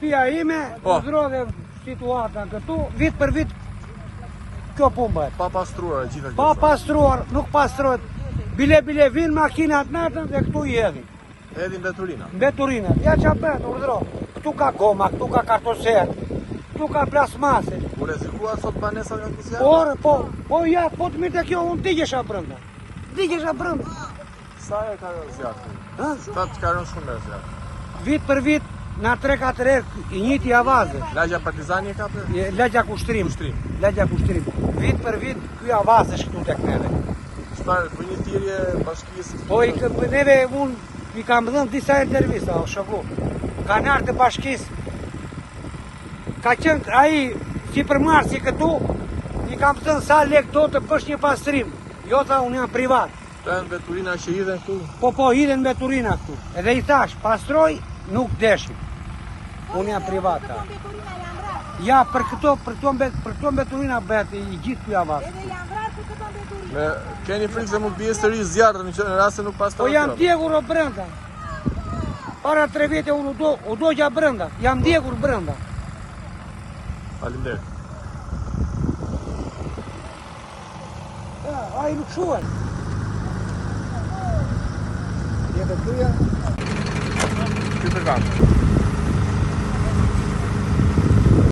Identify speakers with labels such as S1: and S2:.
S1: shtëpia ime, ndrodhe situata këtu, vit për vit kjo punë bëhet.
S2: Pa pastruar gjitha kjo.
S1: Pa pastruar, nuk pastrohet. Bile vinë makinat natën dhe këtu i edhin.
S2: Edhin mbeturina.
S1: Mbeturina. Ja që bëhet, urdhro. Këtu ka goma, këtu ka kartoser, këtu ka plasmase.
S2: U rrezikua sot banesat nga ky zjarr?
S1: Po ja, po të mirë të kjo, unë digjesha brenda.
S2: Sa e ka rënë zjarri? Sa të ka rënë shumë zjarr?
S1: Vit për vit, na 3-4 herë i njëjti avaze.
S2: Lagja Partizani e ka për?
S1: Lagja Kushtrim. Vit për vit, ky avaz është këtu tek neve.
S2: Çfarë për një thirrje bashkisë?
S1: Po neve unë i kam dhënë disa intervista, o shoku. Kanar të bashkisë. Ka qenë ai sipërmarrësi këtu, i kam thënë sa lek do të bësh një pastrim. Jo tha unë jam privat.
S2: Të mbeturina që hidhen këtu?
S1: Po hidhen mbeturina këtu. Edhe i thash, pastroj, nuk deshim. Unë jam privat. Ja, për këto mbeturina bëhet i gjithë ky avaz.
S3: Edhe janë vrarë për këto mbeturina.
S2: Keni frikë se mund bie sërish zjarr në rast se nuk pastrohet?
S1: Po jam djegur o brenda. Para 3 vite unë u dogja brenda. Jam djegur brenda.
S2: Faleminderit.
S1: Ai nuk shuhet. Jetë këtuja.
S2: Ky përkan.